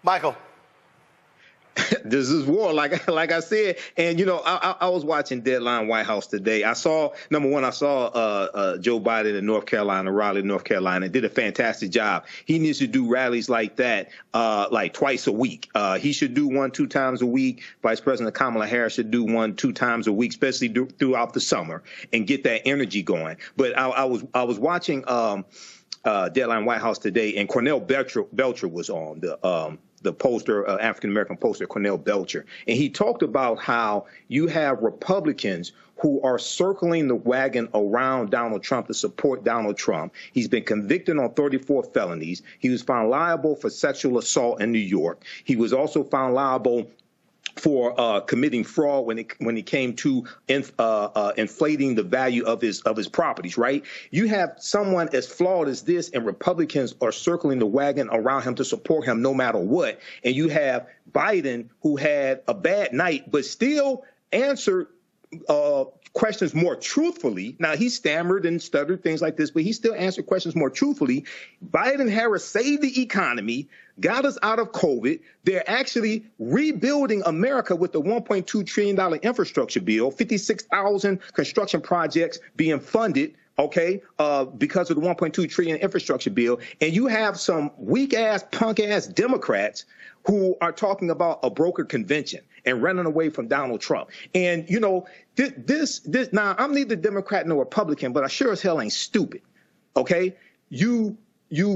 Michael. This is war, like I said. And, you know, I was watching Deadline White House today. I saw, number one, Joe Biden in North Carolina, Raleigh, North Carolina, did a fantastic job. He needs to do rallies like that, like twice a week. He should do 1-2 times a week. Vice President Kamala Harris should do 1-2 times a week, especially throughout the summer, and get that energy going. But I was watching Deadline White House today, and Cornell Belcher was on the pollster, African-American pollster, Cornell Belcher. And he talked about how you have Republicans who are circling the wagon around Donald Trump to support Donald Trump. He's been convicted on 34 felonies. He was found liable for sexual assault in New York. He was also found liable for committing fraud when it came to inflating the value of his properties, right? You have someone as flawed as this, and Republicans are circling the wagon around him to support him no matter what. And you have Biden, who had a bad night, but still answered questions more truthfully. Now, he stammered and stuttered, things like this, but he still answered questions more truthfully. Biden-Harris saved the economy, got us out of COVID. They're actually rebuilding America with the $1.2 trillion infrastructure bill, 56,000 construction projects being funded, okay, because of the $1.2 trillion infrastructure bill. And you have some weak-ass, punk-ass Democrats who are talking about a brokered convention and running away from Donald Trump. And, you know, this now, I'm neither Democrat nor Republican, but I sure as hell ain't stupid, okay? You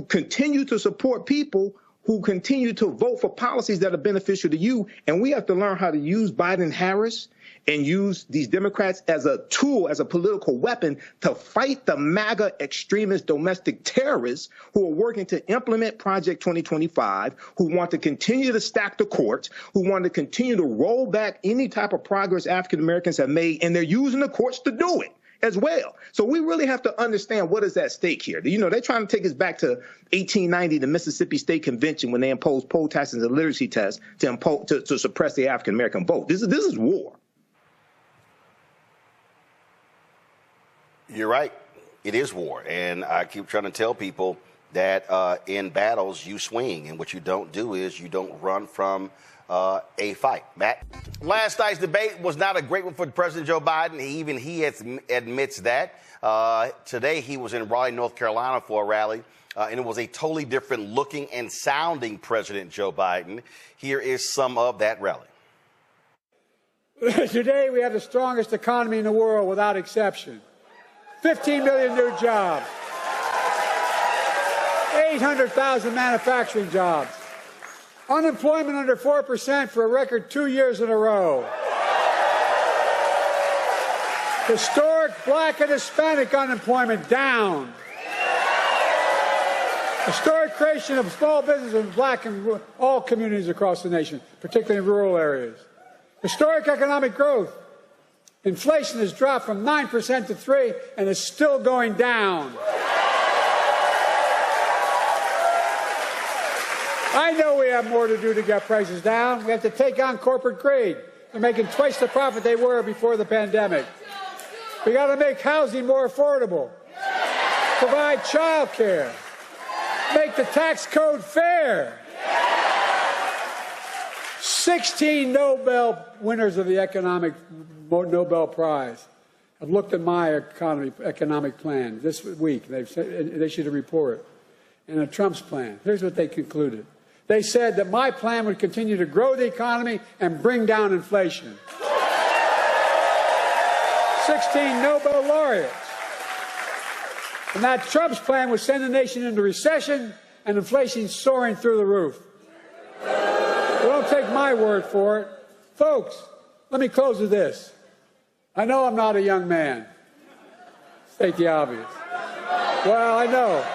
continue to support people who continue to vote for policies that are beneficial to you, and we have to learn how to use Biden-Harris and use these Democrats as a tool, as a political weapon to fight the MAGA extremist domestic terrorists who are working to implement Project 2025, who want to continue to stack the courts, who want to continue to roll back any type of progress African Americans have made, and they're using the courts to do it as well. So we really have to understand what is at stake here. You know, they're trying to take us back to 1890, the Mississippi State Convention, when they imposed poll taxes and literacy tests to suppress the African American vote. This is war. You're right. It is war. And I keep trying to tell people that in battles, you swing. And what you don't do is you don't run from a fight. Matt? Last night's debate was not a great one for President Joe Biden. He admits that. Today, he was in Raleigh, North Carolina for a rally. And it was a totally different looking and sounding President Joe Biden. Here is some of that rally. Today, we have the strongest economy in the world without exception. 15 million new jobs, 800,000 manufacturing jobs, unemployment under 4% for a record 2 years in a row, historic black and Hispanic unemployment down, historic creation of small business in black and all communities across the nation, particularly in rural areas, historic economic growth. Inflation has dropped from 9% to 3% and is still going down. I know we have more to do to get prices down. We have to take on corporate greed. They're making twice the profit they were before the pandemic. We got to make housing more affordable, provide child care, make the tax code fair. 16 Nobel winners of the Nobel Prize have looked at my economic plan this week. They've issued a report. And Trump's plan. Here's what they concluded. They said that my plan would continue to grow the economy and bring down inflation. 16 Nobel laureates. And that Trump's plan would send the nation into recession and inflation soaring through the roof. Well, don't take my word for it. Folks, let me close with this. I know I'm not a young man. State the obvious. Well, I know.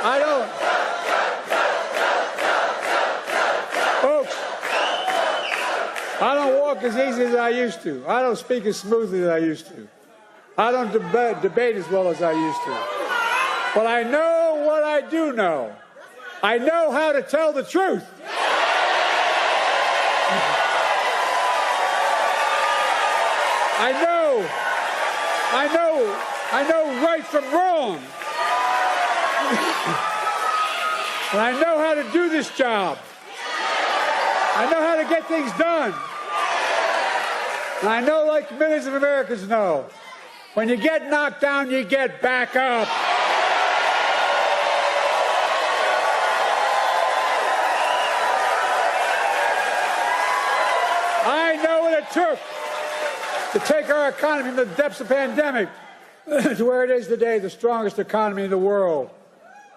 I don't. Folks, I don't walk as easy as I used to. I don't speak as smoothly as I used to. I don't debate as well as I used to. But I know what I do know. I know how to tell the truth. I know right from wrong. And I know how to do this job. I know how to get things done. And I know, like millions of Americans know, when you get knocked down, you get back up. I know what it took to take our economy from the depths of the pandemic to where it is today, the strongest economy in the world.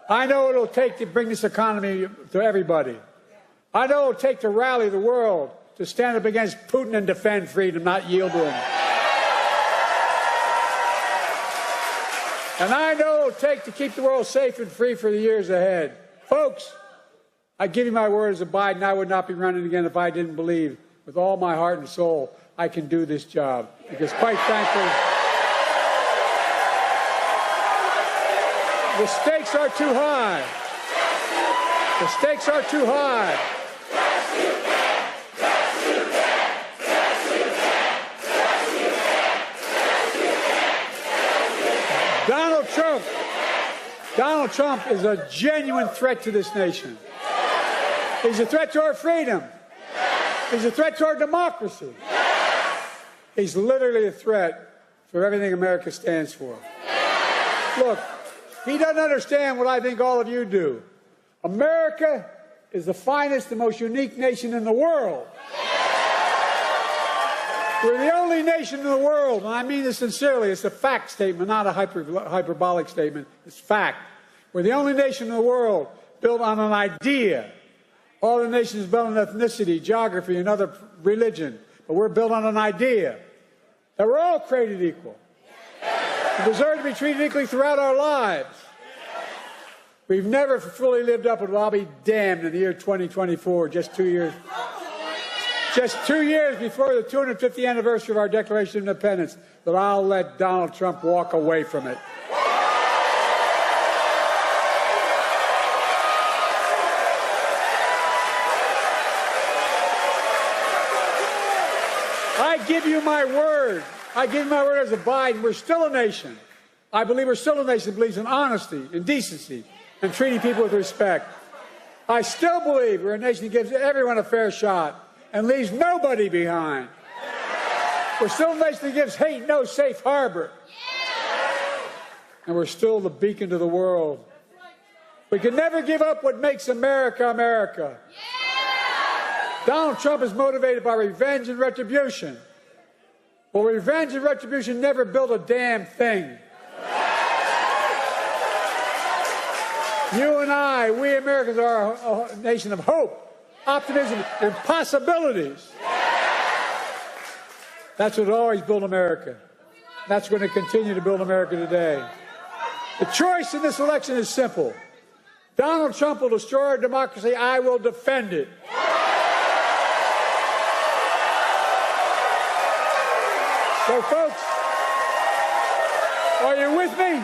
I know what it'll take to bring this economy to everybody. I know what it'll take to rally the world to stand up against Putin and defend freedom, not yield to him. And I know what it'll take to keep the world safe and free for the years ahead. Folks, I give you my word as a Biden, I would not be running again if I didn't believe with all my heart and soul I can do this job. Because quite frankly, the stakes are too high. The stakes are too high. Donald Trump is a genuine threat to this nation. He's a threat to our freedom. He's a threat to our democracy. He's literally a threat for everything America stands for. Look, he doesn't understand what I think all of you do. America is the finest and most unique nation in the world. We're the only nation in the world, and I mean this sincerely, it's a fact statement, not a hyperbolic statement, it's fact. We're the only nation in the world built on an idea. All the nations built on ethnicity, geography, and other religion, but we're built on an idea that we're all created equal. We deserve to be treated equally throughout our lives. We've never fully lived up to it. I'll be damned in the year 2024, just 2 years before the 250th anniversary of our Declaration of Independence, that I'll let Donald Trump walk away from it. I give you my word. I give you my word as a Biden. We're still a nation. I believe we're still a nation that believes in honesty and decency and treating people with respect. I still believe we're a nation that gives everyone a fair shot and leaves nobody behind. We're still a nation that gives hate no safe harbor. And we're still the beacon to the world. We can never give up what makes America, America. Donald Trump is motivated by revenge and retribution. Well, revenge and retribution never built a damn thing. You and I, we Americans are a nation of hope, optimism, and possibilities. That's what always built America. That's going to continue to build America today. The choice in this election is simple. Donald Trump will destroy our democracy. I will defend it. So, folks, are you with me?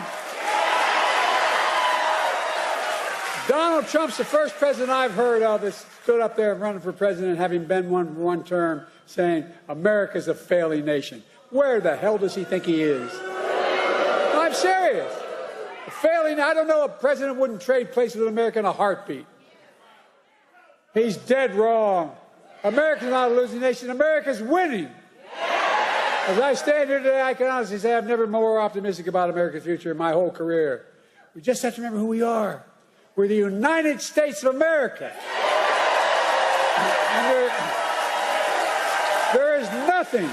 Donald Trump's the first president I've heard of that stood up there running for president, having been one term, saying America's a failing nation. Where the hell does he think he is? I'm serious. A failing, I don't know, a president wouldn't trade places with America in a heartbeat. He's dead wrong. America's not a losing nation. America's winning. As I stand here today, I can honestly say I've never been more optimistic about America's future in my whole career. We just have to remember who we are. We're the United States of America. And there is nothing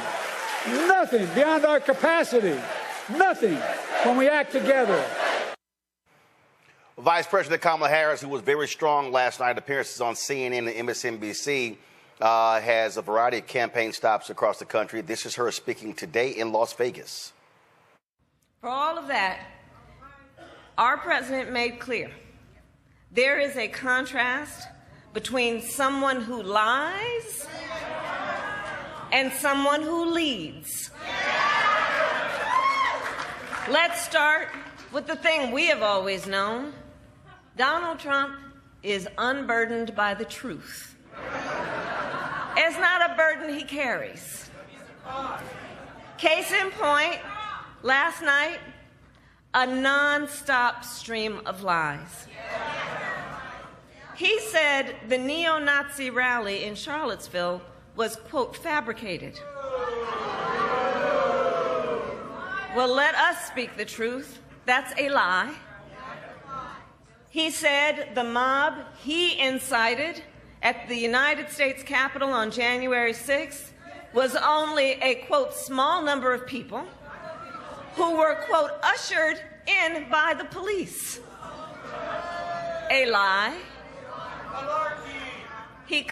beyond our capacity, nothing when we act together. Vice President Kamala Harris, who was very strong last night, appearances on CNN and MSNBC, has a variety of campaign stops across the country. This is her speaking today in Las Vegas. For all of that, our president made clear there is a contrast between someone who lies and someone who leads. Let's start with the thing we have always known. Donald Trump is unburdened by the truth. It's not a burden he carries. Case in point, last night, a non-stop stream of lies. He said the neo-Nazi rally in Charlottesville was, quote, fabricated. Well, let us speak the truth. That's a lie. He said the mob he incited at the United States Capitol on January 6th was only a, quote, small number of people who were, quote, ushered in by the police. A lie. He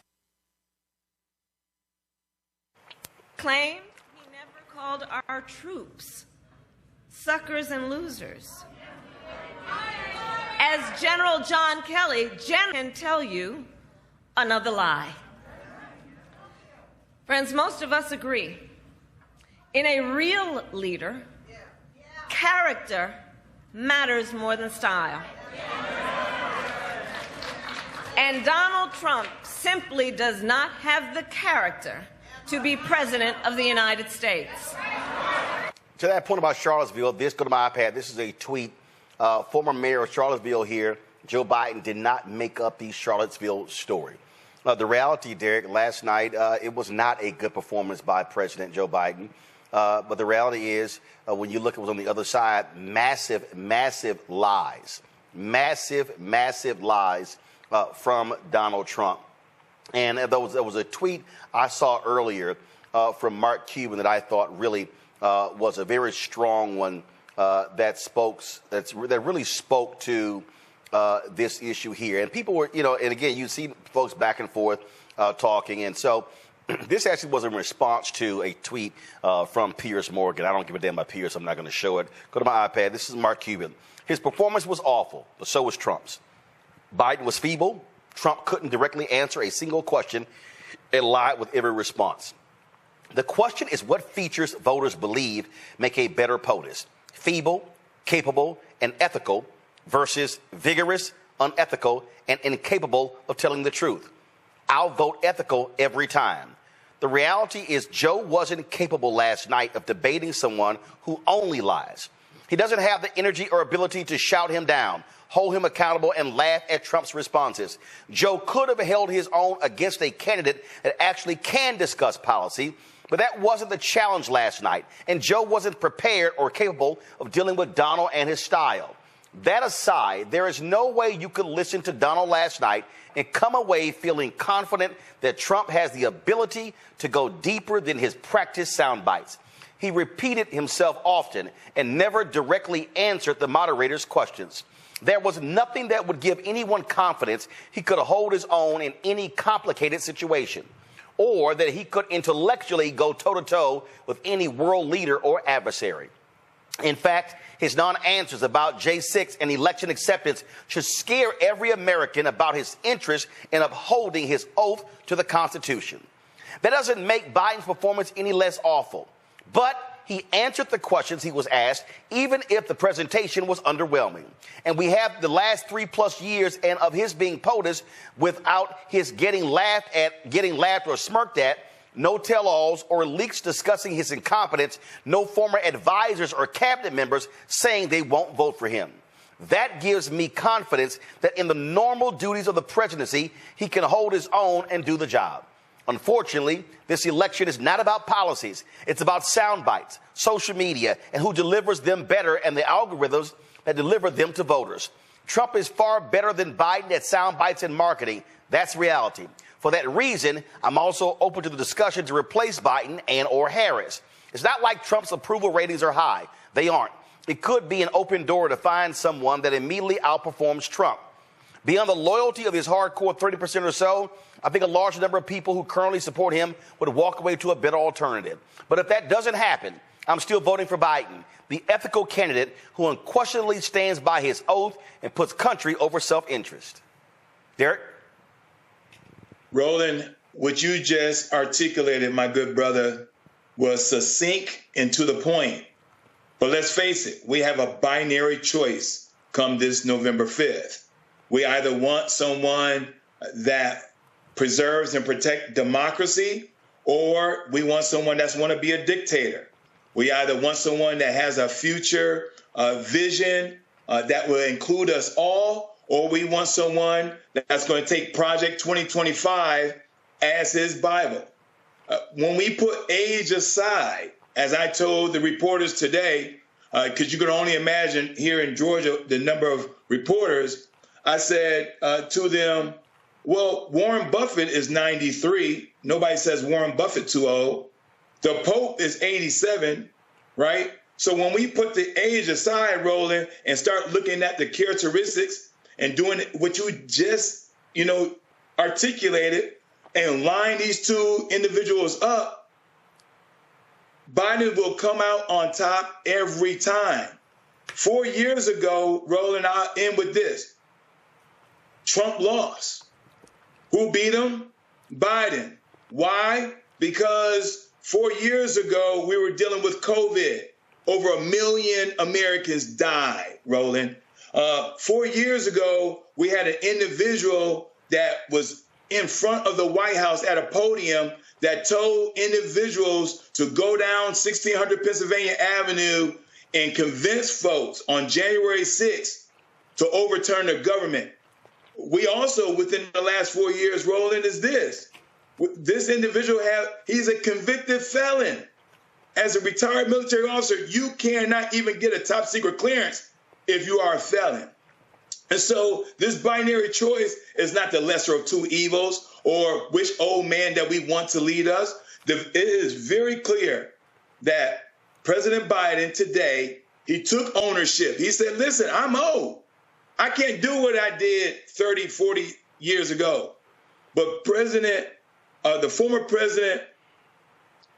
claimed he never called our troops suckers and losers. As General John Kelly can tell you, another lie. Friends, most of us agree. In a real leader, character matters more than style. And Donald Trump simply does not have the character to be president of the United States. To that point about Charlottesville, this, go to my iPad, this is a tweet. Former mayor of Charlottesville here, Joe Biden, did not make up the Charlottesville story. The reality, Derek, last night, it was not a good performance by President Joe Biden. But the reality is, when you look at what's on the other side, massive, massive lies. Massive, massive lies from Donald Trump. And there was a tweet I saw earlier from Mark Cuban that I thought really was a very strong one that really spoke to this issue here. And people were, and again, you see folks back and forth talking. And so this actually was in response to a tweet from Piers Morgan. I don't give a damn about Piers. I'm not going to show it. Go to my iPad. This is Mark Cuban. His performance was awful, but so was Trump's. Biden was feeble. Trump couldn't directly answer a single question and lied with every response. The question is what features voters believe make a better POTUS: feeble, capable, and ethical versus vigorous, unethical, and incapable of telling the truth. I'll vote ethical every time. The reality is Joe wasn't capable last night of debating someone who only lies. He doesn't have the energy or ability to shout him down, hold him accountable, and laugh at Trump's responses. Joe could have held his own against a candidate that actually can discuss policy, but that wasn't the challenge last night, and Joe wasn't prepared or capable of dealing with Donald and his style. That aside, there is no way you could listen to Donald last night and come away feeling confident that Trump has the ability to go deeper than his practice sound bites. He repeated himself often and never directly answered the moderator's questions. There was nothing that would give anyone confidence he could hold his own in any complicated situation, or that he could intellectually go toe-to-toe with any world leader or adversary. In fact, his non-answers about J6 and election acceptance should scare every American about his interest in upholding his oath to the Constitution. That doesn't make Biden's performance any less awful, but he answered the questions he was asked, even if the presentation was underwhelming. And we have the last 3+ years and of his being POTUS without his getting laughed or smirked at, no tell-alls or leaks discussing his incompetence, no former advisors or cabinet members saying they won't vote for him. That gives me confidence that in the normal duties of the presidency, he can hold his own and do the job. Unfortunately, this election is not about policies. It's about sound bites, social media, and who delivers them better and the algorithms that deliver them to voters. Trump is far better than Biden at sound bites and marketing. That's reality. For that reason, I'm also open to the discussion to replace Biden and or Harris. It's not like Trump's approval ratings are high. They aren't. It could be an open door to find someone that immediately outperforms Trump. Beyond the loyalty of his hardcore 30% or so, I think a large number of people who currently support him would walk away to a better alternative. But if that doesn't happen, I'm still voting for Biden, the ethical candidate who unquestionably stands by his oath and puts country over self-interest. Derek? Roland, what you just articulated, my good brother, was succinct and to the point. But let's face it, we have a binary choice come this November 5th. We either want someone that preserves and protects democracy, or we want someone that's want to be a dictator. We either want someone that has a future vision that will include us all, or we want someone that's going to take Project 2025 as his Bible. When we put age aside, as I told the reporters today, because you can only imagine here in Georgia the number of reporters, I said to them, well, Warren Buffett is 93. Nobody says Warren Buffett too old. The Pope is 87, right? So when we put the age aside, Roland, and start looking at the characteristics and doing what you just, articulated and line these two individuals up, Biden will come out on top every time. 4 years ago, Roland, I'll end with this. Trump lost. Who beat him? Biden. Why? Because 4 years ago, we were dealing with COVID. Over 1 million Americans died, Roland. 4 years ago, we had an individual that was in front of the White House at a podium that told individuals to go down 1600 Pennsylvania Avenue and convince folks on January 6th to overturn the government. We also, within the last 4 years, Roland, is this. This individual, he's a convicted felon. As a retired military officer, you cannot even get a top secret clearance if you are a felon. And so this binary choice is not the lesser of two evils or which old man that we want to lead us. It is very clear that President Biden today, he took ownership. He said, listen, I'm old. I can't do what I did 30, 40 years ago. But the former president,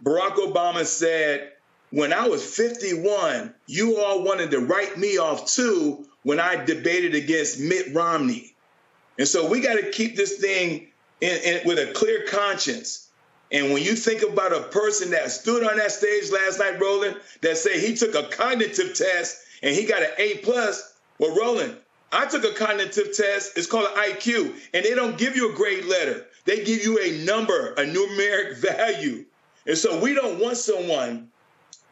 Barack Obama said, when I was 51, you all wanted to write me off too when I debated against Mitt Romney. And so we got to keep this thing with a clear conscience. And when you think about a person that stood on that stage last night, Roland, that say he took a cognitive test and he got an A+, well, Roland, I took a cognitive test. It's called an IQ, and they don't give you a grade letter. They give you a number, a numeric value. And so we don't want someone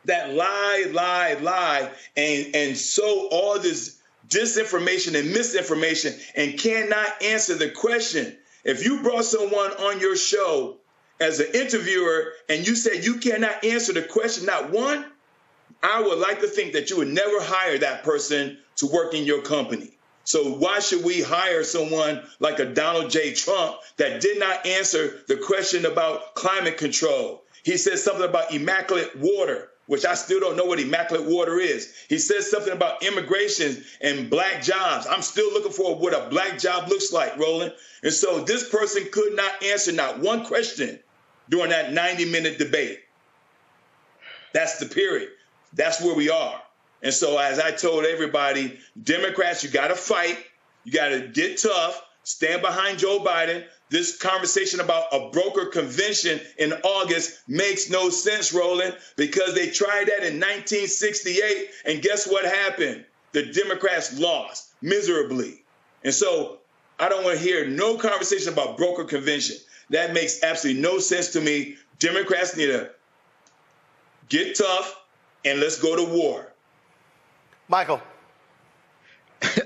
that lie, and sow all this disinformation and misinformation and cannot answer the question. If you brought someone on your show as an interviewer and you said you cannot answer the question, not one, I would like to think that you would never hire that person to work in your company. So why should we hire someone like a Donald J. Trump that did not answer the question about climate control? He said something about immaculate water, which I still don't know what immaculate water is. He says something about immigration and black jobs. I'm still looking for what a black job looks like, Roland. And so this person could not answer not one question during that 90-minute debate. That's the period. That's where we are. And so as I told everybody, Democrats, you got to fight. You got to get tough, stand behind Joe Biden. This conversation about a broker convention in August makes no sense, Roland, because they tried that in 1968. And guess what happened? The Democrats lost miserably. And so I don't want to hear no conversation about broker convention. That makes absolutely no sense to me. Democrats need to get tough and let's go to war. Michael.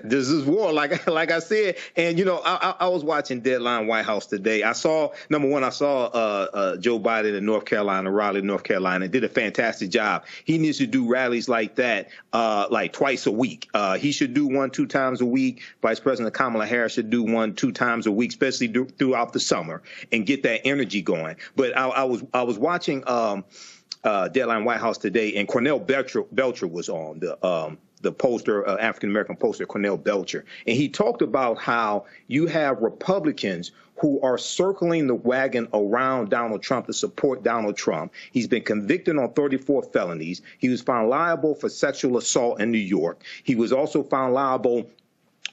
This is war, like I said. And, I was watching Deadline White House today. I saw Joe Biden in North Carolina, Raleigh, North Carolina, did a fantastic job. He needs to do rallies like that, like twice a week. He should do 1-2 times a week. Vice President Kamala Harris should do 1-2 times a week, especially throughout the summer, and get that energy going. But I was watching Deadline White House today, and Cornell Belcher was on the poster, African-American poster, Cornell Belcher. And he talked about how you have Republicans who are circling the wagon around Donald Trump to support Donald Trump. He's been convicted on 34 felonies. He was found liable for sexual assault in New York. He was also found liable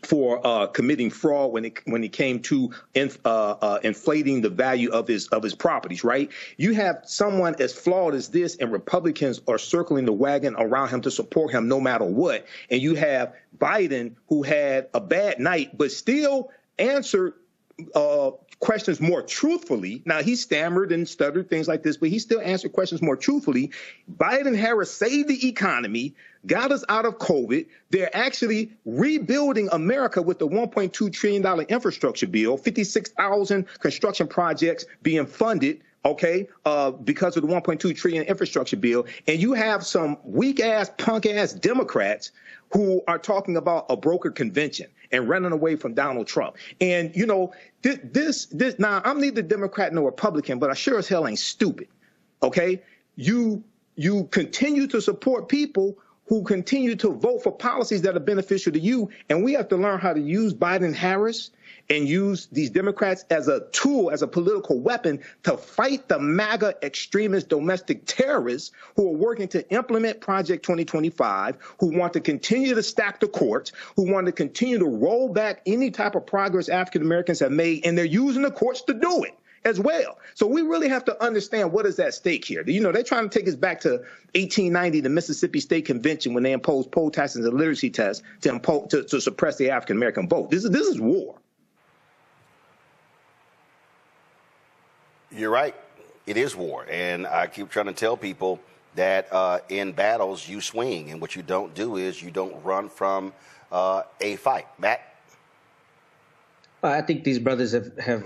for committing fraud when it came to inflating the value of his properties, right? You have someone as flawed as this, and Republicans are circling the wagon around him to support him no matter what. And you have Biden, who had a bad night, but still answered questions more truthfully. Now, he stammered and stuttered, things like this, but he still answered questions more truthfully. Biden Harris saved the economy, got us out of COVID. They're actually rebuilding America with the $1.2 trillion infrastructure bill, 56,000 construction projects being funded, okay, because of the $1.2 trillion infrastructure bill. And you have some weak-ass, punk-ass Democrats who are talking about a broker convention and running away from Donald Trump. And, you know, this now, I'm neither Democrat nor Republican, but I sure as hell ain't stupid, okay? You continue to support people who continue to vote for policies that are beneficial to you, and we have to learn how to use Biden Harris and use these Democrats as a tool, as a political weapon to fight the MAGA extremist domestic terrorists who are working to implement Project 2025, who want to continue to stack the courts, who want to continue to roll back any type of progress African Americans have made, and they're using the courts to do it as well. So we really have to understand what is at stake here. You know, they're trying to take us back to 1890, the Mississippi State Convention, when they imposed poll taxes and literacy tests to suppress the African American vote. This is war. You're right. It is war. And I keep trying to tell people that in battles, you swing. And what you don't do is you don't run from a fight. Matt? I think these brothers have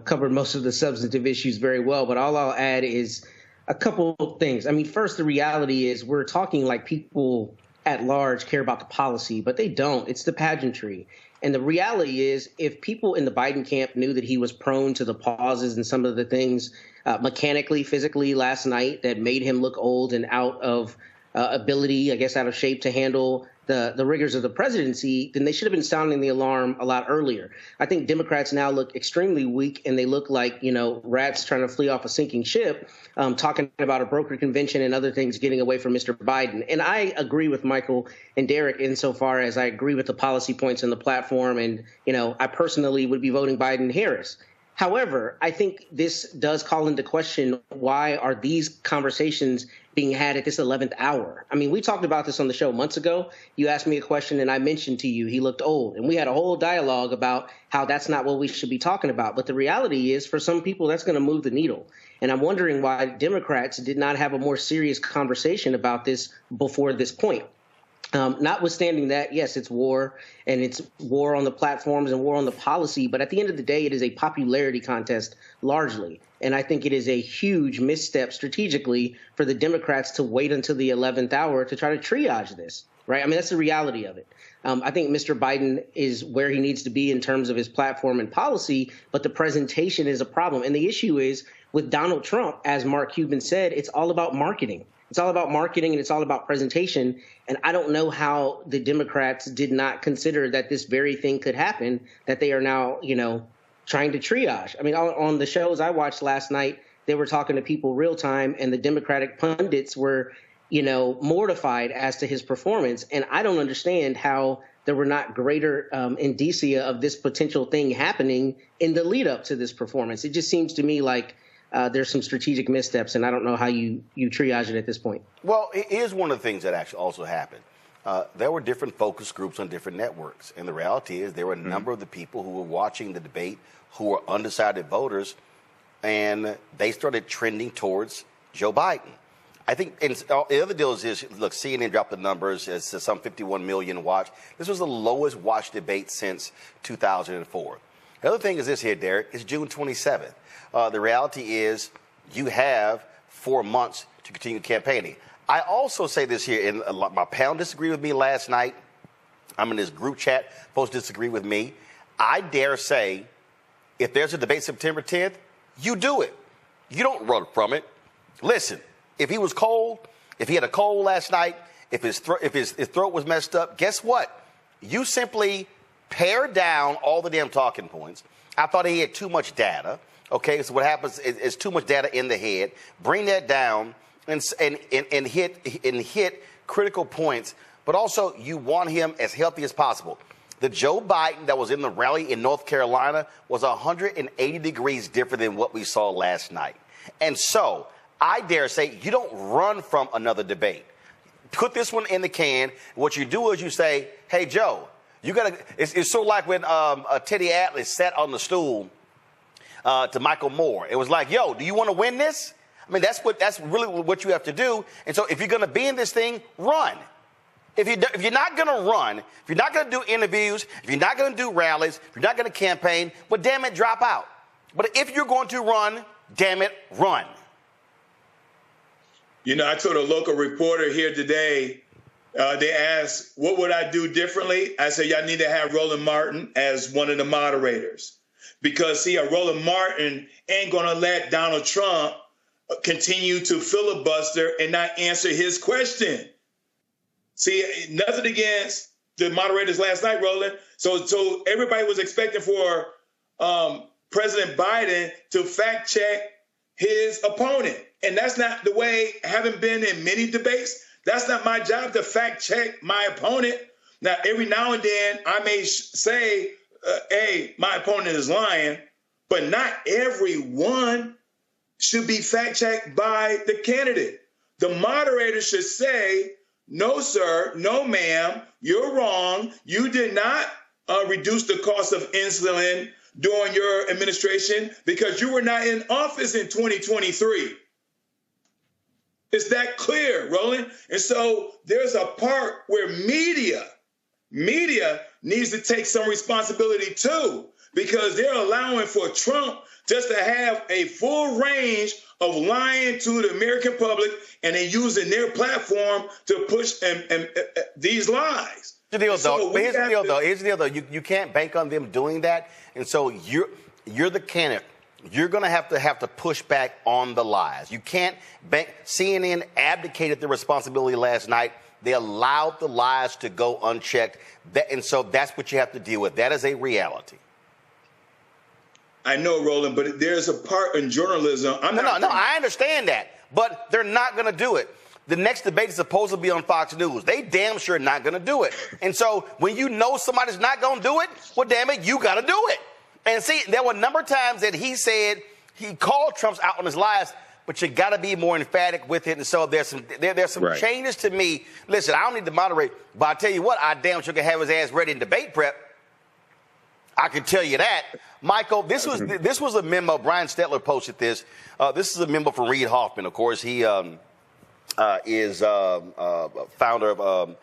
covered most of the substantive issues very well. But all I'll add is a couple of things. I mean, first, the reality is we're talking like people at large care about the policy, but they don't. It's the pageantry. And the reality is, if people in the Biden camp knew that he was prone to the pauses and some of the things mechanically, physically last night that made him look old and out of ability, I guess, out of shape to handle the rigors of the presidency, then they should have been sounding the alarm a lot earlier. I think Democrats now look extremely weak, and they look like, rats trying to flee off a sinking ship, talking about a broker convention and other things getting away from Mr. Biden. And I agree with Michael and Derek insofar as I agree with the policy points in the platform. And, I personally would be voting Biden-Harris. However, I think this does call into question, why are these conversations being had at this 11th hour? I mean, we talked about this on the show months ago. You asked me a question and I mentioned to you he looked old. And we had a whole dialogue about how that's not what we should be talking about. But the reality is, for some people, that's going to move the needle. And I'm wondering why Democrats did not have a more serious conversation about this before this point. Notwithstanding that, yes, it's war, and it's war on the platforms and war on the policy. But at the end of the day, it is a popularity contest largely. And I think it is a huge misstep strategically for the Democrats to wait until the 11th hour to try to triage this. Right. I mean, that's the reality of it. I think Mr. Biden is where he needs to be in terms of his platform and policy. But the presentation is a problem. And the issue is with Donald Trump, as Mark Cuban said, it's all about marketing. It's all about marketing and it's all about presentation. And I don't know how the Democrats did not consider that this very thing could happen, that they are now, trying to triage. I mean, on the shows I watched last night, they were talking to people real time, and the Democratic pundits were, mortified as to his performance. And I don't understand how there were not greater indicia of this potential thing happening in the lead up to this performance. It just seems to me like there's some strategic missteps, and I don't know how you triage it at this point. Well, here's one of the things that actually also happened. There were different focus groups on different networks, and the reality is there were a number of the people who were watching the debate who were undecided voters, and they started trending towards Joe Biden. I think, and the other deal is, look, CNN dropped the numbers as some 51 million watched. This was the lowest watched debate since 2004. The other thing is this here, Derek, it's June 27th. The reality is you have 4 months to continue campaigning. I also say this here, and my panel disagreed with me last night. I'm in this group chat. Folks disagree with me. I dare say, if there's a debate September 10th, you do it. You don't run from it. Listen, if he was cold, if he had a cold last night, if his throat was messed up, guess what? You simply pare down all the damn talking points. I thought he had too much data. Okay, so what happens is too much data in the head. Bring that down and hit critical points. But also, you want him as healthy as possible. The Joe Biden that was in the rally in North Carolina was 180 degrees different than what we saw last night. And so I dare say you don't run from another debate. Put this one in the can. What you do is you say, hey, Joe, you got to. It's sort of like when Teddy Atlas sat on the stool to Michael Moore. It was like, yo, do you want to win this? I mean, that's really what you have to do. And so if you're going to be in this thing, run. If you're not going to run, if you're not going to do interviews, if you're not going to do rallies, if you're not going to campaign, well, damn it, drop out. But if you're going to run, damn it, run. You know, I told a local reporter here today, they asked, what would I do differently? I said, y'all need to have Roland Martin as one of the moderators. Because, see, Roland Martin ain't going to let Donald Trump continue to filibuster and not answer his question. See, nothing against the moderators last night, Roland. So everybody was expecting for President Biden to fact check his opponent. And that's not the way, having been in many debates, that's not my job to fact check my opponent. Now, every now and then I may say, hey, my opponent is lying, but not everyone should be fact checked by the candidate. The moderator should say, no, sir, no, ma'am, you're wrong. You did not reduce the cost of insulin during your administration because you were not in office in 2023. It's that clear, Roland. And so there's a part where media needs to take some responsibility too, because they're allowing for Trump just to have a full range of lying to the American public and then using their platform to push these lies. Here's the deal, though. You can't bank on them doing that. And so you're the candidate. You're going to have to push back on the lies. You can't bank. CNN abdicated their responsibility last night. They allowed the lies to go unchecked. And so that's what you have to deal with. That is a reality. I know, Roland, but there's a part in journalism. No, I understand that. But they're not going to do it. The next debate is supposed to be on Fox News. They damn sure not going to do it. And so when you know somebody's not going to do it, well, damn it, you got to do it. And see, there were a number of times that he said he called Trump's out on his lies, but you got to be more emphatic with it. And so there's some right. Changes to me. Listen, I don't need to moderate, but I tell you what, I damn sure can have his ass ready in debate prep. I can tell you that. Michael, this was a memo. Brian Stetler posted this. This is a memo from Reid Hoffman. Of course, he is founder of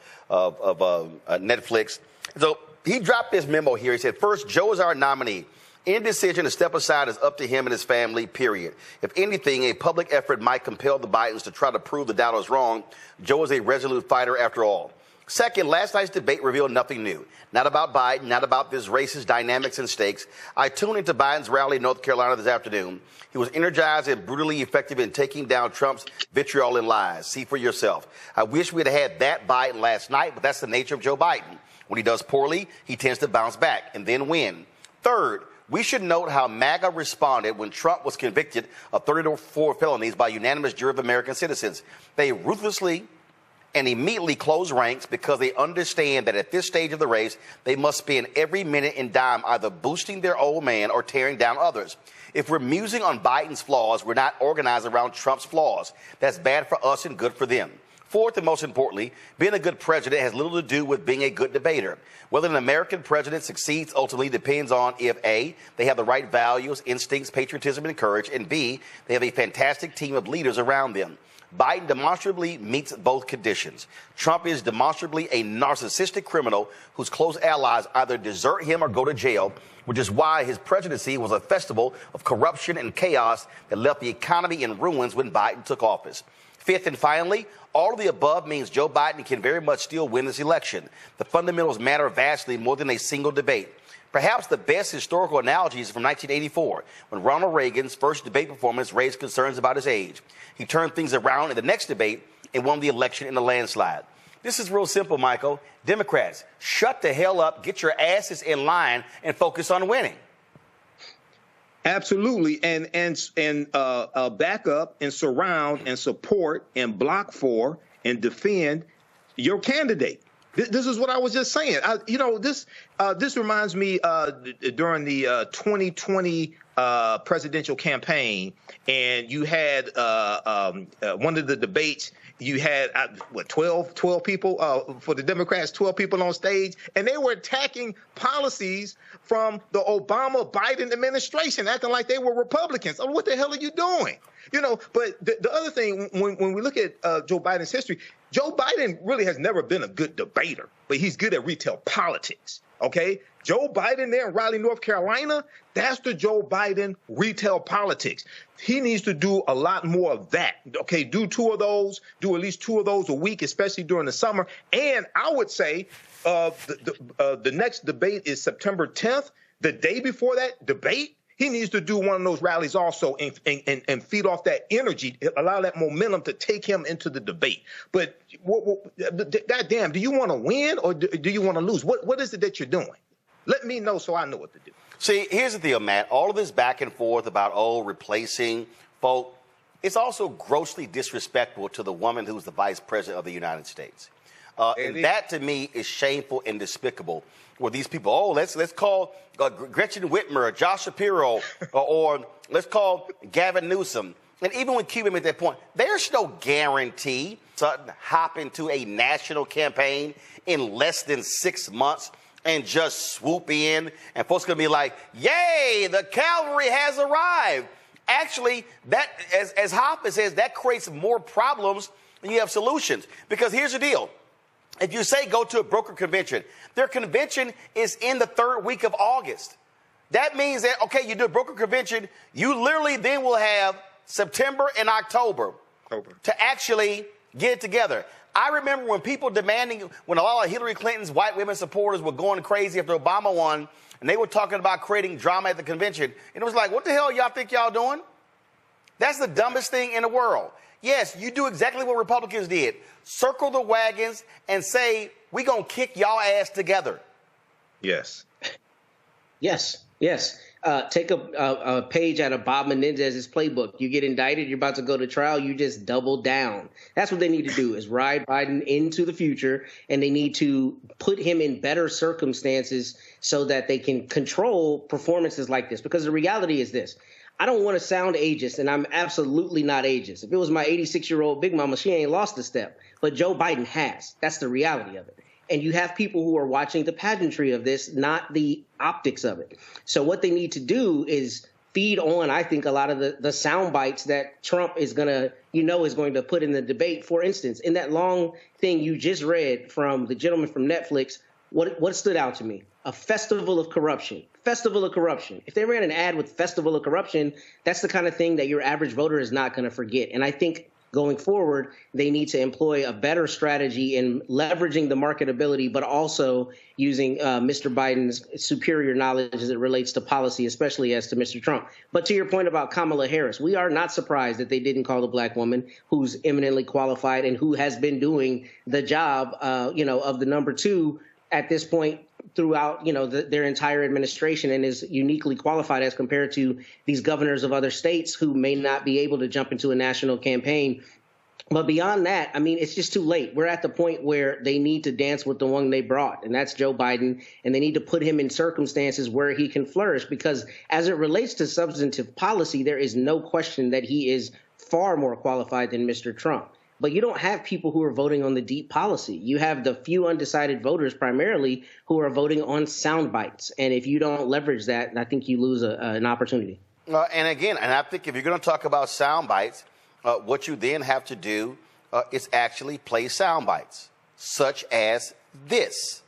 Netflix. So he dropped this memo here. He said, first, Joe is our nominee. Any decision to step aside is up to him and his family, period. If anything, a public effort might compel the Bidens to try to prove the doubters wrong. Joe is a resolute fighter after all. Second, last night's debate revealed nothing new. Not about Biden, not about this racist dynamics and stakes. I tuned into Biden's rally in North Carolina this afternoon. He was energized and brutally effective in taking down Trump's vitriol and lies. See for yourself. I wish we'd had that Biden last night, but that's the nature of Joe Biden. When he does poorly, he tends to bounce back and then win. Third, we should note how MAGA responded when Trump was convicted of 34 felonies by unanimous jury of American citizens. They ruthlessly and immediately close ranks because they understand that at this stage of the race, they must spend every minute and dime either boosting their old man or tearing down others. If we're musing on Biden's flaws, we're not organized around Trump's flaws. That's bad for us and good for them. Fourth, and most importantly, being a good president has little to do with being a good debater. Whether an American president succeeds ultimately depends on if A, they have the right values, instincts, patriotism, and courage, and B, they have a fantastic team of leaders around them. Biden demonstrably meets both conditions. Trump is demonstrably a narcissistic criminal whose close allies either desert him or go to jail, which is why his presidency was a festival of corruption and chaos that left the economy in ruins when Biden took office. Fifth and finally, all of the above means Joe Biden can very much still win this election. The fundamentals matter vastly more than a single debate. Perhaps the best historical analogy is from 1984, when Ronald Reagan's first debate performance raised concerns about his age. He turned things around in the next debate and won the election in a landslide. This is real simple, Michael. Democrats, shut the hell up, get your asses in line, and focus on winning. Absolutely, and back up and surround and support and block for and defend your candidate. This is what I was just saying. This reminds me during the 2020 presidential campaign, and you had one of the debates. You had 12 people for the Democrats, 12 people on stage, and they were attacking policies from the Obama-Biden administration, acting like they were Republicans. Oh, what the hell are you doing? You know, but the other thing, when we look at Joe Biden's history, Joe Biden really has never been a good debater, but he's good at retail politics. Okay, Joe Biden there in Raleigh, North Carolina, that's the Joe Biden retail politics. He needs to do a lot more of that. Okay, do at least two of those a week, especially during the summer. And I would say the next debate is September 10th. The day before that debate, he needs to do one of those rallies also and feed off that energy, allow that momentum to take him into the debate. But goddamn, do you want to win or do you want to lose? What is it that you're doing? Let me know so I know what to do. See, here's the deal, Matt. All of this back and forth about, replacing folk, it's also grossly disrespectful to the woman who's the vice president of the United States. And that, to me, is shameful and despicable. Where these people, let's call Gretchen Whitmer or Josh Shapiro or let's call Gavin Newsom. And even when Cuban made that point, there's no guarantee to hop into a national campaign in less than 6 months and just swoop in and folks are going to be like, yay, the cavalry has arrived. Actually, that, as Hoffman says, that creates more problems than you have solutions. Because here's the deal. If you say go to a broker convention, their convention is in the third week of August. That means that, okay, you do a broker convention, you literally then will have September and October to actually get it together. I remember when people when a lot of Hillary Clinton's white women supporters were going crazy after Obama won, and they were talking about creating drama at the convention. And it was like, what the hell y'all think y'all doing? That's the dumbest thing in the world. Yes, you do exactly what Republicans did. Circle the wagons and say, we going to kick y'all ass together. Yes. Yes. Take a page out of Bob Menendez's playbook. You get indicted, you're about to go to trial, you just double down. That's what they need to do, is ride Biden into the future, and they need to put him in better circumstances so that they can control performances like this. Because the reality is this. I don't want to sound ageist, and I'm absolutely not ageist. If it was my 86-year-old big mama, she ain't lost a step. But Joe Biden has. That's the reality of it. And you have people who are watching the pageantry of this, not the optics of it. So what they need to do is feed on, I think, a lot of the sound bites that Trump is going to put in the debate. For instance, in that long thing you just read from the gentleman from Netflix, what stood out to me? A festival of corruption. Festival of corruption. If they ran an ad with festival of corruption, that's the kind of thing that your average voter is not going to forget. And I think going forward, they need to employ a better strategy in leveraging the marketability, but also using Mr. Biden's superior knowledge as it relates to policy, especially as to Mr. Trump. But to your point about Kamala Harris, we are not surprised that they didn't call the black woman who's eminently qualified and who has been doing the job, of the number two at this point throughout, their entire administration, and is uniquely qualified as compared to these governors of other states who may not be able to jump into a national campaign. But beyond that, I mean, it's just too late. We're at the point where they need to dance with the one they brought, and that's Joe Biden, and they need to put him in circumstances where he can flourish, because as it relates to substantive policy, there is no question that he is far more qualified than Mr. Trump. But you don't have people who are voting on the deep policy. You have the few undecided voters primarily who are voting on sound bites. And if you don't leverage that, I think you lose an opportunity. And I think if you're going to talk about sound bites, what you then have to do is actually play sound bites, such as this.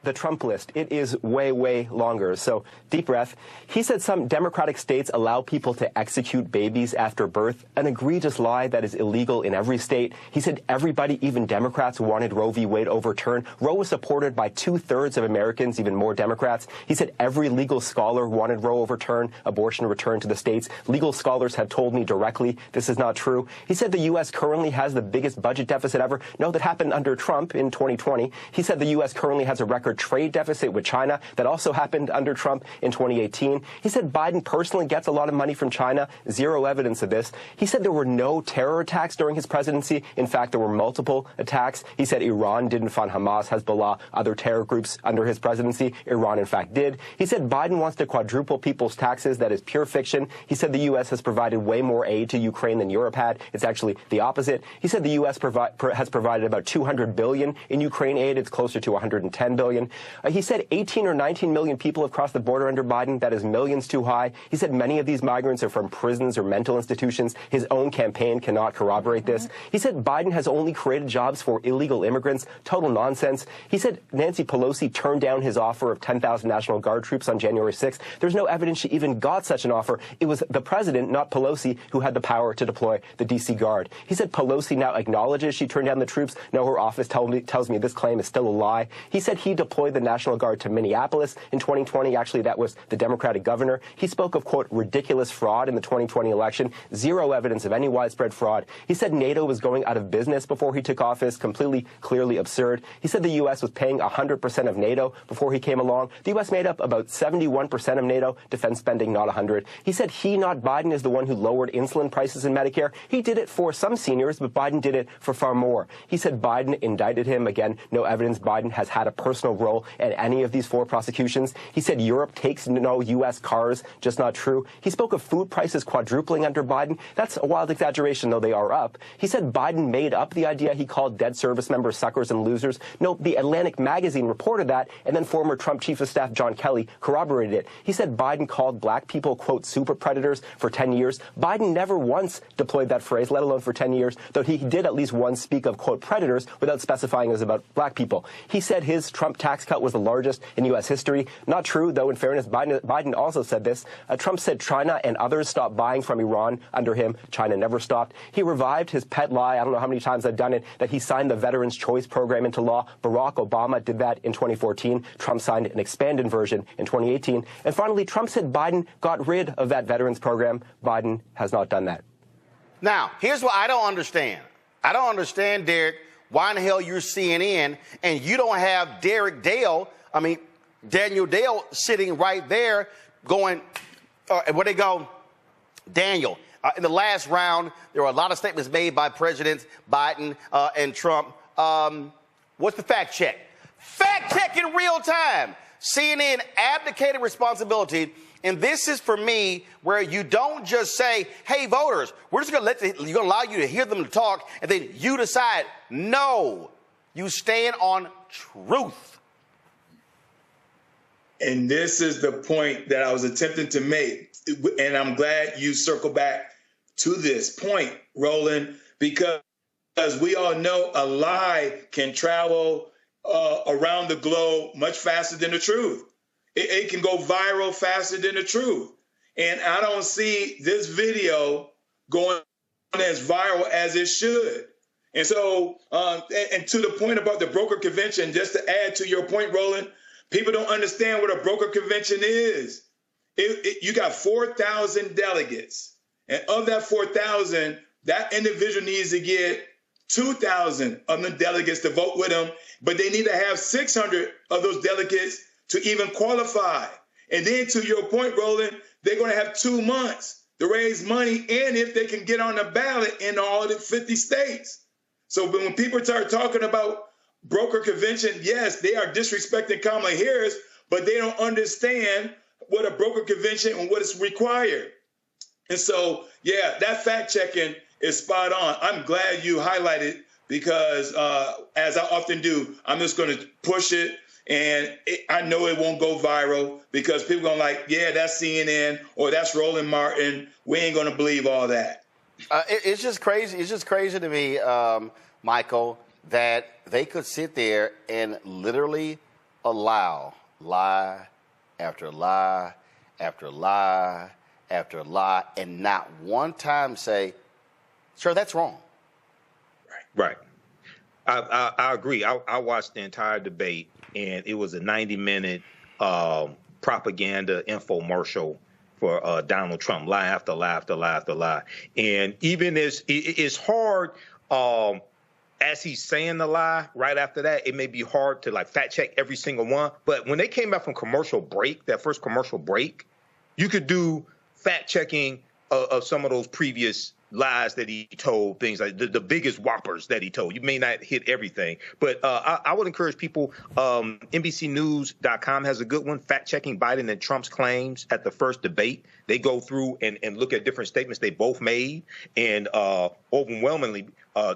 The Trump list, it is way, way longer. So deep breath. He said some Democratic states allow people to execute babies after birth, an egregious lie that is illegal in every state. He said everybody, even Democrats, wanted Roe v. Wade overturned. Roe was supported by 2/3 of Americans, even more Democrats. He said every legal scholar wanted Roe overturned, abortion returned to the states. Legal scholars have told me directly this is not true. He said the U.S. currently has the biggest budget deficit ever. No, that happened under Trump in 2020. He said the U.S. currently has a record record trade deficit with China. That also happened under Trump in 2018. He said Biden personally gets a lot of money from China. Zero evidence of this. He said there were no terror attacks during his presidency. In fact, there were multiple attacks. He said Iran didn't fund Hamas, Hezbollah, other terror groups under his presidency. Iran, in fact, did. He said Biden wants to quadruple people's taxes. That is pure fiction. He said the U.S. has provided way more aid to Ukraine than Europe had. It's actually the opposite. He said the U.S. has provided about $200 billion in Ukraine aid. It's closer to $110 billion. He said 18 or 19 million people have crossed the border under Biden. That is millions too high. He said many of these migrants are from prisons or mental institutions. His own campaign cannot corroborate this. He said Biden has only created jobs for illegal immigrants. Total nonsense. He said Nancy Pelosi turned down his offer of 10,000 National Guard troops on January 6th. There's no evidence she even got such an offer. It was the president, not Pelosi, who had the power to deploy the D.C. Guard. He said Pelosi now acknowledges she turned down the troops. No, her office tells me this claim is still a lie. He said he deployed the National Guard to Minneapolis in 2020. Actually, that was the Democratic governor. He spoke of, quote, ridiculous fraud in the 2020 election. Zero evidence of any widespread fraud. He said NATO was going out of business before he took office. Completely, clearly absurd. He said the U.S. was paying 100% of NATO before he came along. The U.S. made up about 71% of NATO defense spending, not 100. He said he, not Biden, is the one who lowered insulin prices in Medicare. He did it for some seniors, but Biden did it for far more. He said Biden indicted him. Again, no evidence Biden has had a personal role in any of these 4 prosecutions. He said Europe takes no U.S. cars. Just not true. He spoke of food prices quadrupling under Biden. That's a wild exaggeration, though they are up. He said Biden made up the idea he called dead service members suckers and losers. No, the Atlantic magazine reported that, and then former Trump Chief of Staff John Kelly corroborated it. He said Biden called black people, quote, super predators for 10 years. Biden never once deployed that phrase, let alone for 10 years, though he did at least once speak of, quote, predators without specifying it was about black people. He said his Trump tax cut was the largest in U.S. history. Not true, though, in fairness, Biden also said this. Trump said China and others stopped buying from Iran under him. China never stopped. He revived his pet lie, I don't know how many times I've done it, that he signed the Veterans Choice Program into law. Barack Obama did that in 2014. Trump signed an expanded version in 2018. And finally, Trump said Biden got rid of that Veterans Program. Biden has not done that. Now, here's what I don't understand. I don't understand, Derek, why in the hell you're CNN and you don't have Daniel Dale sitting right there going, where they go, Daniel. In the last round, there were a lot of statements made by Presidents Biden and Trump. What's the fact check? Fact check in real time. CNN abdicated responsibility. And this is, for me, where you don't just say, hey, voters, we're just going to allow you to hear them talk, and then you decide. No, you stand on truth. And this is the point that I was attempting to make. And I'm glad you circle back to this point, Roland, because we all know a lie can travel around the globe much faster than the truth. It can go viral faster than the truth. And I don't see this video going as viral as it should. And so, and to the point about the broker convention, just to add to your point, Roland, people don't understand what a broker convention is. You got 4,000 delegates. And of that 4,000, that individual needs to get 2,000 of the delegates to vote with them, but they need to have 600 of those delegates to even qualify. And then to your point, Roland, they're going to have 2 months to raise money, and if they can get on the ballot in all the 50 states. So when people start talking about broker convention, yes, they are disrespecting Kamala Harris, but they don't understand what a broker convention and what is required. And so, yeah, that fact checking is spot on. I'm glad you highlighted because as I often do, I'm just going to push it. And I know it won't go viral because people are like, yeah, that's CNN or that's Roland Martin. We ain't going to believe all that. It's just crazy. It's just crazy to me, Michael, that they could sit there and literally allow lie after lie after lie after lie and not one time say, sure, that's wrong. Right. I agree. I watched the entire debate, and it was a 90-minute propaganda infomercial for Donald Trump, lie after lie after lie after lie. And even as it's hard as he's saying the lie, right after that, it may be hard to like fact check every single one. But when they came back from commercial break, that first commercial break, you could do fact checking of some of those previous lies that he told, things like the biggest whoppers that he told. You may not hit everything, but I would encourage people. NBCnews.com has a good one, fact-checking Biden and Trump's claims at the first debate. They go through and look at different statements they both made, and overwhelmingly,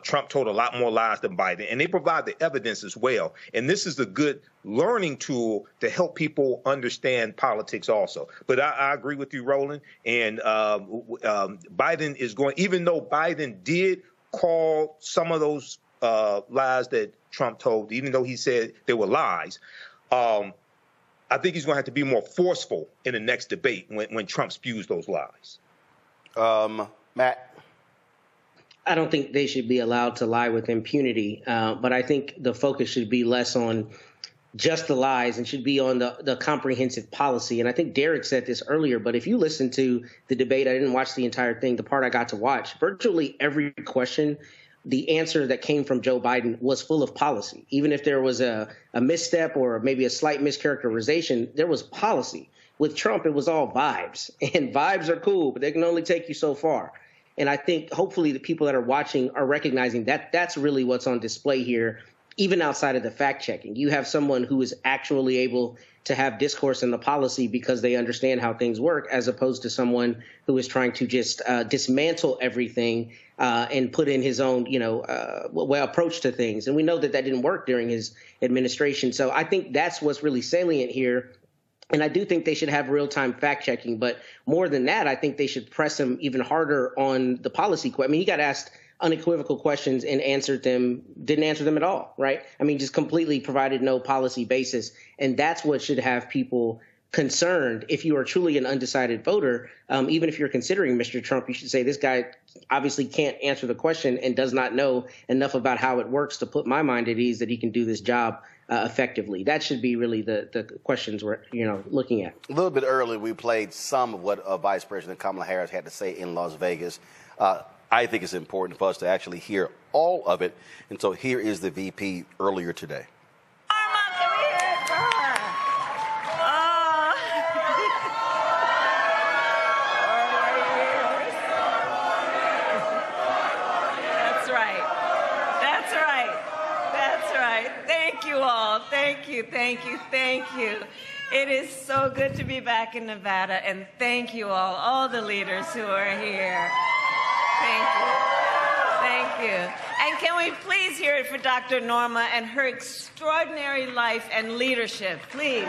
Trump told a lot more lies than Biden, and they provide the evidence as well. And this is a good learning tool to help people understand politics also. But I agree with you, Roland, and Biden is going, even though Biden did call some of those lies that Trump told, even though he said they were lies, I think he's going to have to be more forceful in the next debate when Trump spews those lies. Matt? I don't think they should be allowed to lie with impunity, but I think the focus should be less on just the lies and should be on the comprehensive policy. And I think Derek said this earlier, but if you listen to the debate, I didn't watch the entire thing, the part I got to watch, virtually every question, the answer that came from Joe Biden was full of policy. Even if there was a misstep or maybe a slight mischaracterization, there was policy. With Trump, it was all vibes, and vibes are cool, but they can only take you so far. And I think hopefully the people that are watching are recognizing that that's really what's on display here, even outside of the fact checking. You have someone who is actually able to have discourse in the policy because they understand how things work, as opposed to someone who is trying to just dismantle everything and put in his own, approach to things. And we know that didn't work during his administration. So I think that's what's really salient here. And I do think they should have real-time fact-checking. But more than that, I think they should press him even harder on the policy. I mean, he got asked unequivocal questions and didn't answer them at all, right? I mean, just completely provided no policy basis. And that's what should have people concerned. If you are truly an undecided voter, even if you're considering Mr. Trump, you should say, this guy obviously can't answer the question and does not know enough about how it works to put my mind at ease that he can do this job effectively. That should be really the questions we're looking at. A little bit early, we played some of what Vice President Kamala Harris had to say in Las Vegas. I think it's important for us to actually hear all of it. And so here is the VP earlier today. Thank you. It is so good to be back in Nevada, and thank you all the leaders who are here. Thank you. And can we please hear it for Dr. Norma and her extraordinary life and leadership, please.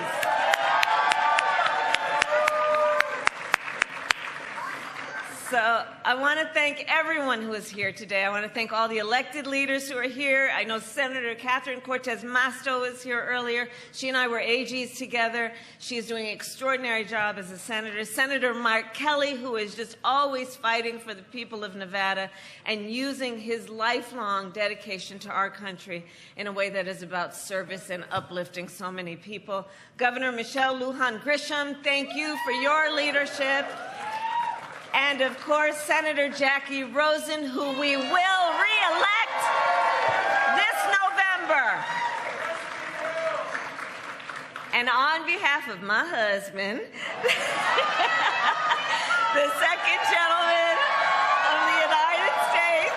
So I want to thank everyone who is here today. I want to thank all the elected leaders who are here. I know Senator Catherine Cortez Masto was here earlier. She and I were AGs together. She is doing an extraordinary job as a senator. Senator Mark Kelly, who is just always fighting for the people of Nevada and using his lifelong dedication to our country in a way that is about service and uplifting so many people. Governor Michelle Lujan Grisham, thank you for your leadership. And, of course, Senator Jackie Rosen, who we will re-elect this November. And on behalf of my husband, the second gentleman of the United States,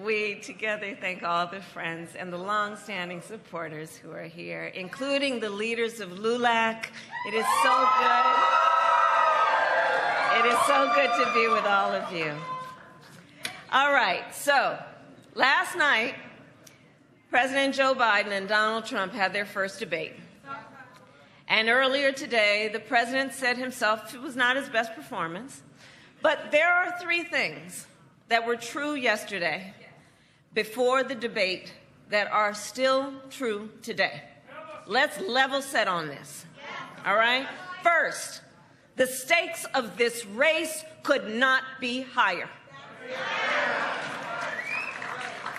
we together thank all the friends and the long-standing supporters who are here, including the leaders of LULAC. It is so good. It is so good to be with all of you. All right, so last night, President Joe Biden and Donald Trump had their first debate. And earlier today, the president said himself it was not his best performance. But there are three things that were true yesterday before the debate that are still true today. Let's level set on this, all right? First, the stakes of this race could not be higher.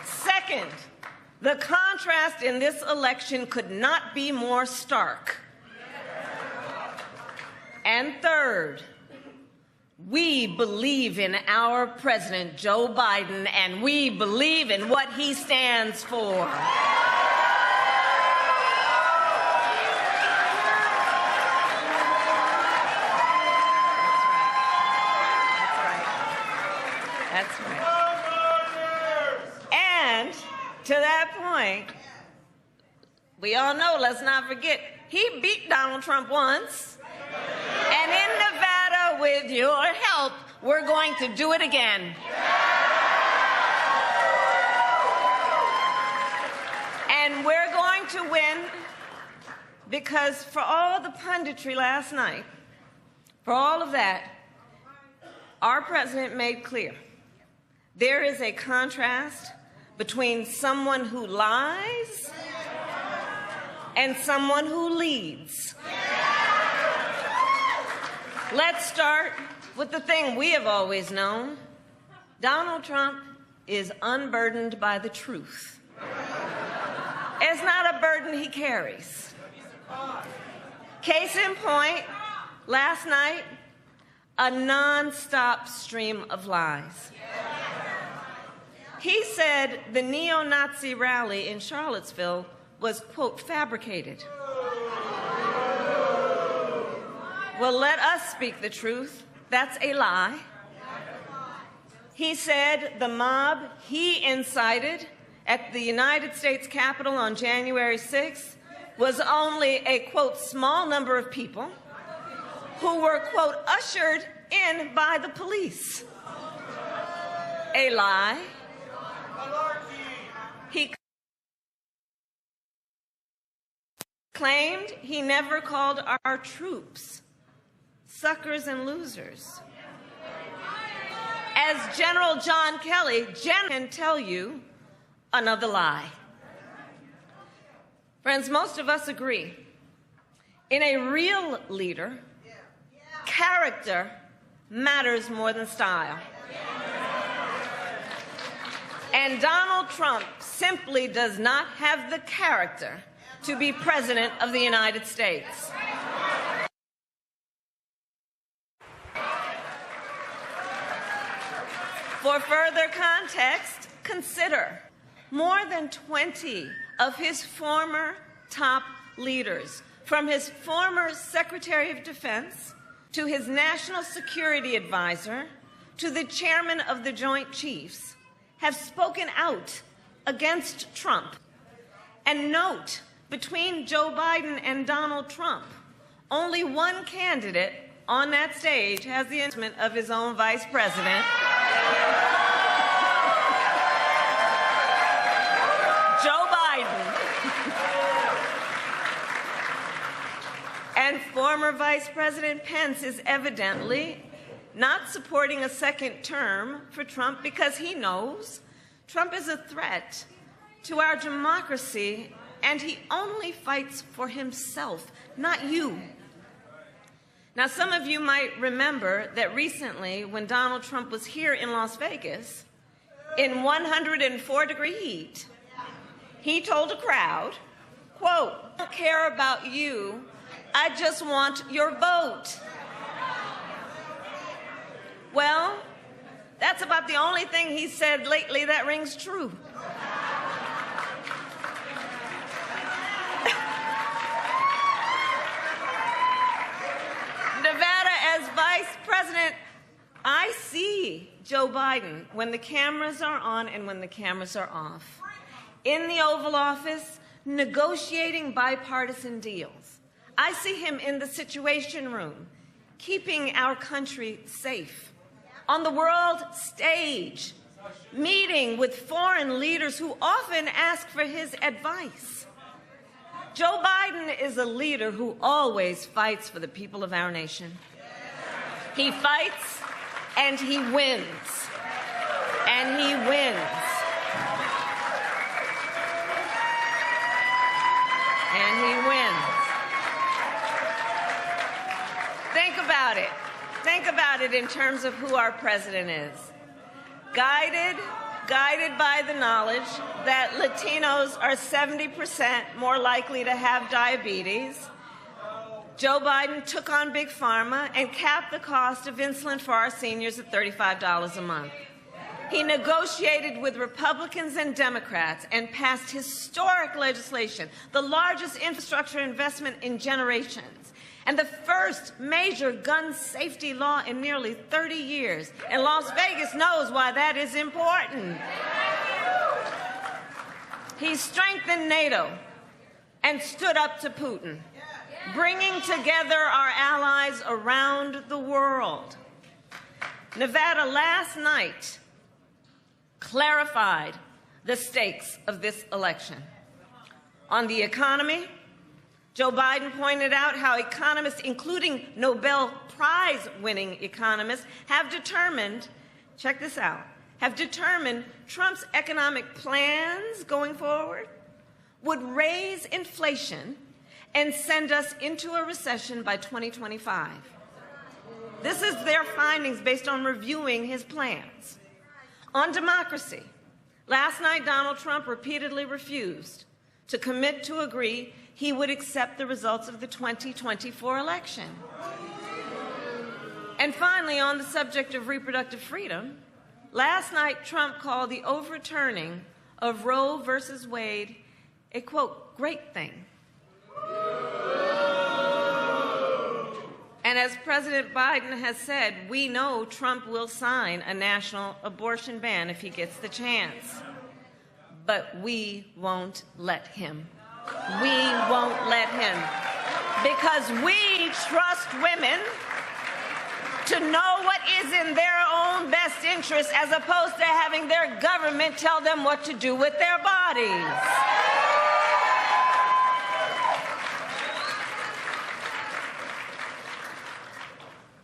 Second, the contrast in this election could not be more stark. And third, We believe in our President, Joe Biden, and we believe in what he stands for. That's right. And to that point, we all know, let's not forget, he beat Donald Trump once. And in Nevada, with your help, we're going to do it again. And we're going to win because for all the punditry last night, for all of that, our president made clear there is a contrast between someone who lies and someone who leads. Let's start with the thing we have always known. Donald Trump is unburdened by the truth. It's not a burden he carries. Case in point, last night, a non-stop stream of lies. He said the neo-Nazi rally in Charlottesville was, quote, fabricated. Well, let us speak the truth. That's a lie. He said the mob he incited at the United States Capitol on January 6th was only a, quote, small number of people who were, quote, ushered in by the police. A lie. He claimed he never called our troops suckers and losers. As General John Kelly can tell you, another lie. Friends, most of us agree. In a real leader, character matters more than style. And Donald Trump simply does not have the character to be President of the United States. For further context, consider more than 20 of his former top leaders, from his former Secretary of Defense to his National Security Advisor to the chairman of the Joint Chiefs, have spoken out against Trump. And note, between Joe Biden and Donald Trump, only one candidate on that stage has the endorsement of his own vice president, Joe Biden. And former Vice President Pence is evidently not supporting a second term for Trump because he knows Trump is a threat to our democracy and he only fights for himself, not you. Now, some of you might remember that recently when Donald Trump was here in Las Vegas in 104-degree heat, he told a crowd, quote, "I don't care about you, I just want your vote." Well, that's about the only thing he said lately that rings true. Nevada, as vice president, I see Joe Biden when the cameras are on and when the cameras are off. In the Oval Office, negotiating bipartisan deals. I see him in the Situation Room, keeping our country safe. On the world stage, meeting with foreign leaders who often ask for his advice. Joe Biden is a leader who always fights for the people of our nation. He fights and he wins. And he wins. And he wins. Think about it. Think about it in terms of who our president is. Guided by the knowledge that Latinos are 70% more likely to have diabetes, Joe Biden took on Big Pharma and capped the cost of insulin for our seniors at $35 a month. He negotiated with Republicans and Democrats and passed historic legislation, the largest infrastructure investment in generations, and the first major gun safety law in nearly 30 years. And Las Vegas knows why that is important. He strengthened NATO and stood up to Putin, bringing together our allies around the world. Nevada last night clarified the stakes of this election. On the economy, Joe Biden pointed out how economists, including Nobel Prize-winning economists, have determined, check this out, have determined Trump's economic plans going forward would raise inflation and send us into a recession by 2025. This is their findings based on reviewing his plans. On democracy, last night Donald Trump repeatedly refused to commit to agree he would accept the results of the 2024 election. And finally, on the subject of reproductive freedom, last night Trump called the overturning of Roe versus Wade a, quote, great thing. And as President Biden has said, we know Trump will sign a national abortion ban if he gets the chance. But we won't let him. We won't let him. Because we trust women to know what is in their own best interest as opposed to having their government tell them what to do with their bodies.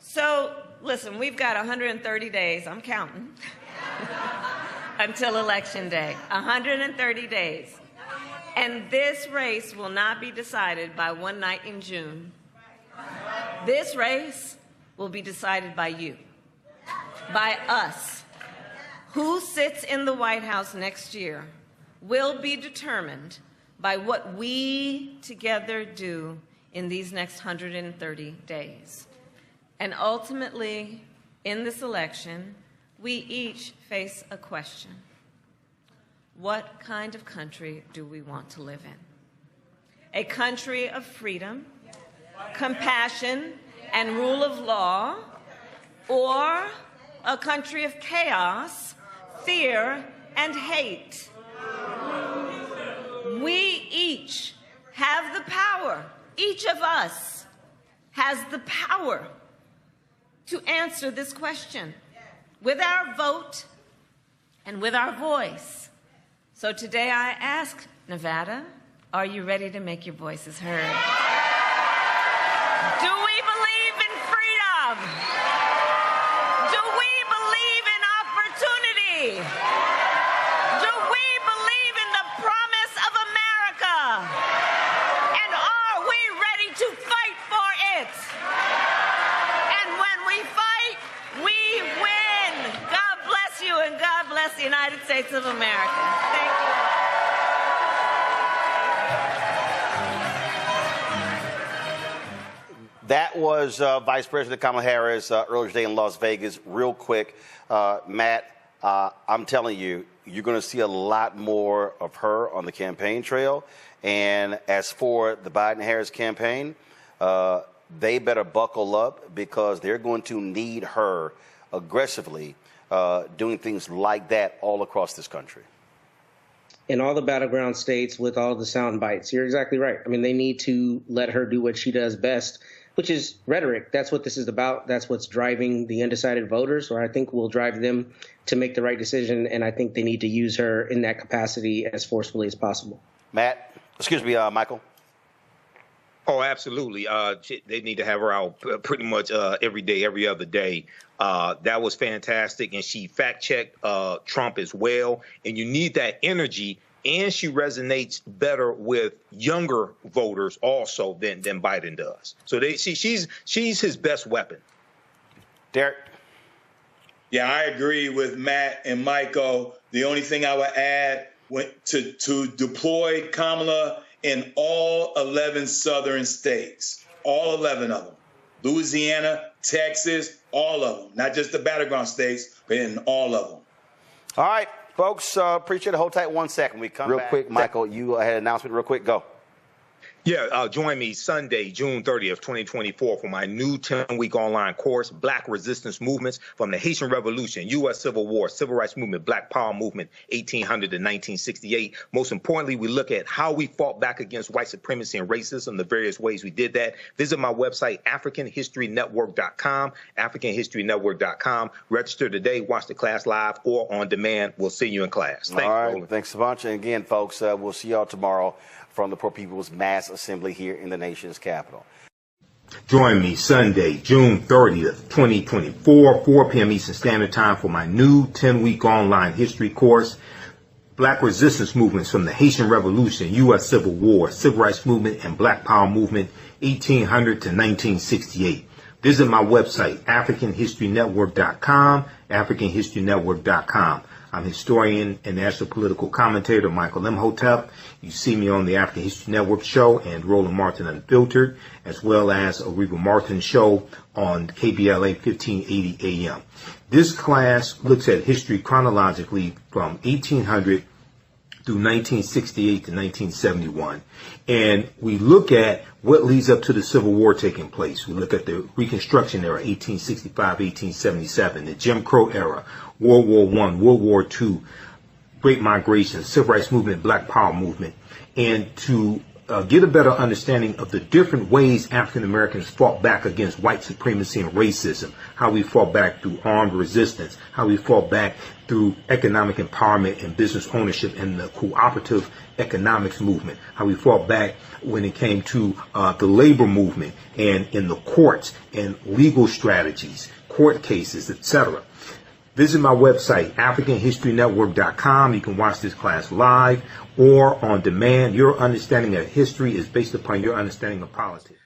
So, listen, we've got 130 days, I'm counting, until Election Day. 130 days. And this race will not be decided by one night in June. This race will be decided by you, by us. Who sits in the White House next year will be determined by what we together do in these next 130 days. And ultimately, in this election, we each face a question. What kind of country do we want to live in? A country of freedom, compassion, and rule of law, or a country of chaos, fear, and hate? We each have the power, each of us has the power to answer this question with our vote and with our voice. So today I ask Nevada, are you ready to make your voices heard? Do we believe in freedom? Do we believe in opportunity? Do we believe in the promise of America? And are we ready to fight for it? And when we fight, we win. God bless you and God bless the United States of America. Thank you. That was Vice President Kamala Harris earlier today in Las Vegas. Real quick, Matt, I'm telling you, you're going to see a lot more of her on the campaign trail. And as for the Biden-Harris campaign, they better buckle up because they're going to need her aggressively doing things like that all across this country. In all the battleground states with all the sound bites. You're exactly right. I mean, they need to let her do what she does best, which is rhetoric. That's what this is about. That's what's driving the undecided voters, or I think will drive them to make the right decision. And I think they need to use her in that capacity as forcefully as possible. Michael. Oh, absolutely. They need to have her out pretty much every day, every other day. That was fantastic. And she fact-checked Trump as well. And you need that energy. And she resonates better with younger voters also than Biden does. So she's his best weapon. Derek? Yeah, I agree with Matt and Michael. The only thing I would add to deploy Kamala in all 11 southern states, all 11 of them. Louisiana, Texas, all of them. Not just the battleground states, but in all of them. All right, folks, appreciate it. Hold tight 1 second. We come real back. Quick, Michael, you had an announcement real quick. Go. Yeah, join me Sunday, June 30th, 2024 for my new 10-week online course, Black Resistance Movements from the Haitian Revolution, U.S. Civil War, Civil Rights Movement, Black Power Movement, 1800 to 1968. Most importantly, we look at how we fought back against white supremacy and racism, the various ways we did that. Visit my website, AfricanHistoryNetwork.com, AfricanHistoryNetwork.com. Register today, watch the class live or on demand. We'll see you in class. Thanks, all right, Roland. Thanks a bunch. And again, folks, we'll see y'all tomorrow from the Poor People's Mass Assembly here in the nation's capital. Join me Sunday, June 30th, 2024, 4 p.m. Eastern Standard Time for my new 10-week online history course, Black Resistance Movements from the Haitian Revolution, U.S. Civil War, Civil Rights Movement, and Black Power Movement, 1800 to 1968. Visit my website, AfricanHistoryNetwork.com, AfricanHistoryNetwork.com. I'm historian and national political commentator Michael Imhotep. You see me on the African History Network show and Roland Martin Unfiltered, as well as a Reba Martin show on KBLA 1580 AM. This class looks at history chronologically from 1800 through 1968 to 1971. And we look at what leads up to the Civil War taking place. We look at the Reconstruction Era, 1865, 1877, the Jim Crow Era, World War I, World War II, Great Migration, Civil Rights Movement, Black Power Movement, and to get a better understanding of the different ways African Americans fought back against white supremacy and racism, how we fought back through armed resistance, how we fought back through economic empowerment and business ownership and the cooperative economics movement, how we fought back when it came to the labor movement and in the courts and legal strategies, court cases, etc. Visit my website, AfricanHistoryNetwork.com. You can watch this class live or on demand. Your understanding of history is based upon your understanding of politics.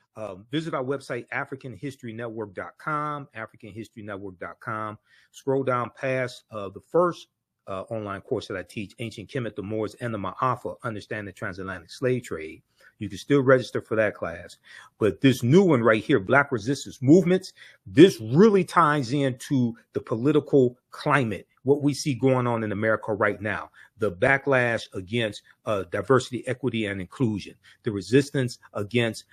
Visit our website, AfricanHistoryNetwork.com, AfricanHistoryNetwork.com. Scroll down past the first online course that I teach, Ancient Kemet, the Moors, and the Ma'afa, Understand the Transatlantic Slave Trade. You can still register for that class. But this new one right here, Black Resistance Movements, this really ties into the political climate, what we see going on in America right now, the backlash against diversity, equity, and inclusion, the resistance against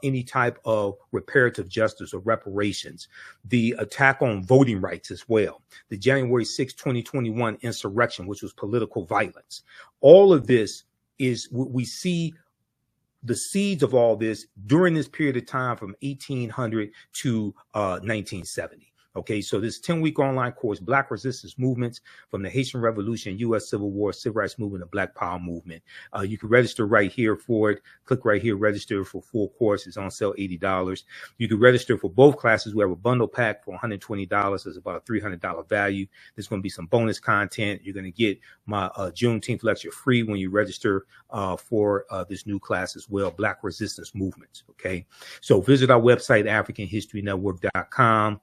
any type of reparative justice or reparations, the attack on voting rights as well, the January 6, 2021 insurrection, which was political violence. All of this is what we see. The seeds of all this during this period of time from 1800 to 1970. Okay, so this 10-week online course, Black Resistance Movements from the Haitian Revolution, U.S. Civil War, Civil Rights Movement, and Black Power Movement. You can register right here for it. Click right here, register for full course. It's on sale, $80. You can register for both classes. We have a bundle pack for $120. It's about a $300 value. There's going to be some bonus content. You're going to get my Juneteenth lecture free when you register for this new class as well, Black Resistance Movements. Okay, so visit our website, AfricanHistoryNetwork.com.